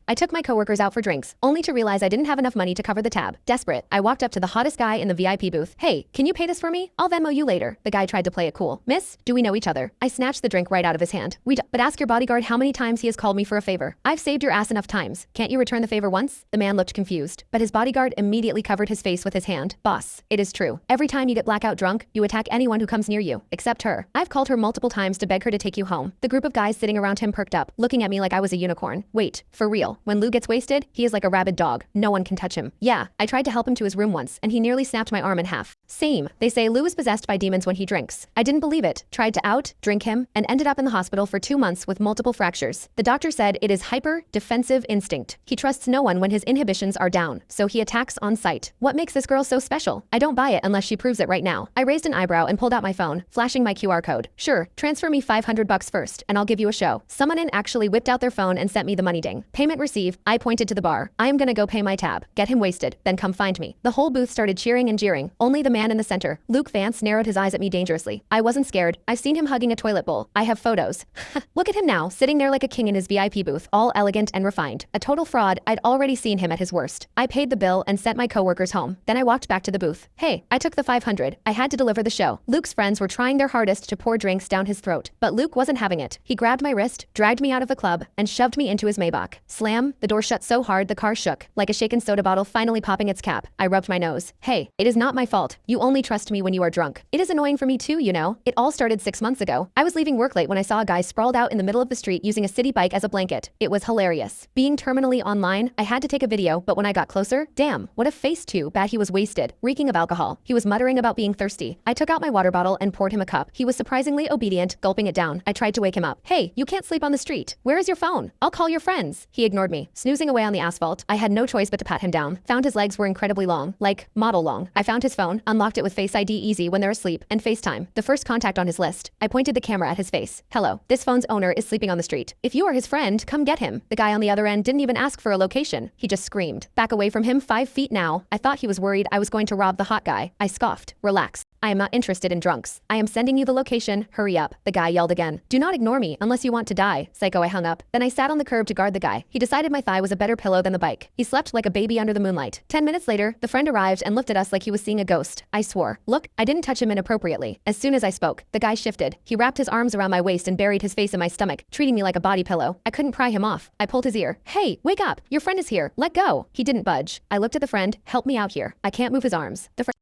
I took my coworkers out for drinks, only to realize I didn't have enough money to cover the tab. Desperate, I walked up to the hottest guy in the VIP booth. Hey, can you pay this for me? I'll Venmo you later. The guy tried to play it cool. Miss, do we know each other? I snatched the drink right out of his hand. But ask your bodyguard how many times he has called me for a favor. I've saved your ass enough times. Can't you return the favor once? The man looked confused, but his bodyguard immediately covered his face with his hand. Boss, it is true. Every time you get blackout drunk, you attack anyone who comes near you, except her. I've called her multiple times to beg her to take you home. The group of guys sitting around him perked up, looking at me like I was a unicorn. Wait, for real, when Lou gets wasted, he is like a rabid dog. No one can touch him. Yeah, I tried to help him to his room once, and he nearly snapped my arm in half. Same. They say Lou is possessed by demons when he drinks. I didn't believe it, tried to drink him, and ended up in the hospital for 2 months with multiple fractures. The doctor said it is hyper-defensive instinct. He trusts no one when his inhibitions are down, so he attacks on sight. What makes this girl so special? I don't buy it unless she proves it right now. I raised an eyebrow and pulled out my phone, flashing my QR code. Sure, transfer me $500 first, and I'll give you a show. Someone actually whipped out their phone and sent me the money ding. Payment received. I pointed to the bar. I am gonna go pay my tab. Get him wasted, then come find me. The whole booth started cheering and jeering. Only the man in the center, Luke Vance, narrowed his eyes at me dangerously. I wasn't scared. I've seen him hugging a toilet bowl. I have photos. Look at him now, sitting there like a king in his VIP booth, all elegant and refined. A total fraud. I'd already seen him at his worst. I paid the bill and sent my coworkers home. Then I walked back to the booth. Hey, I took the 500. I had to deliver the show. Luke's friends were trying their hardest to pour drinks down his throat, but Luke wasn't having it. He grabbed my wrist, dragged me out of the club, and shoved me into his Maybach. Slam, the door shut so hard the car shook, like a shaken soda bottle finally popping its cap. I rubbed my nose. Hey, it is not my fault. You only trust me when you are drunk. It is annoying for me too, you know. It all started 6 months ago. I was leaving work late when I saw a guy sprawled out in the middle of the street using a city bike as a blanket. It was hilarious. Being terminally online, I had to take a video, but when I got closer, damn, what a face too bad he was wasted, reeking of alcohol. He was muttering about being thirsty. I took out my water bottle and poured him a cup. He was surprisingly obedient, gulping it down. I tried to wake him up. Hey, you can't sleep on the street. Where is your phone? I'll call your friends. He ignored me, snoozing away on the asphalt. I had no choice but to pat him down. Found his legs were incredibly long, like model long. I found his phone, unlocked it with Face ID easy when they're asleep, and FaceTime, the first contact on his list. I pointed the camera at his face. Hello, this phone's owner is sleeping on the street. If you are his friend, come get him. The guy on the other end didn't even ask for a location. He just screamed. Back away from him 5 feet now. I thought he was worried I was going to rob the hot guy. I scoffed. Relax. I am not interested in drunks. I am sending you the location. Hurry up. The guy yelled again. Do not ignore me unless you want to die. Psycho, I hung up. Then I sat on the curb to guard the guy. He decided my thigh was a better pillow than the bike. He slept like a baby under the moonlight. 10 minutes later, the friend arrived and looked at us like he was seeing a ghost. I swore. Look, I didn't touch him inappropriately. As soon as I spoke, the guy shifted. He wrapped his arms around my waist and buried his face in my stomach, treating me like a body pillow. I couldn't pry him off. I pulled his ear. Hey, wake up. Your friend is here. Let go. He didn't budge. I looked at the friend. Help me out here. I can't move his arms. The friend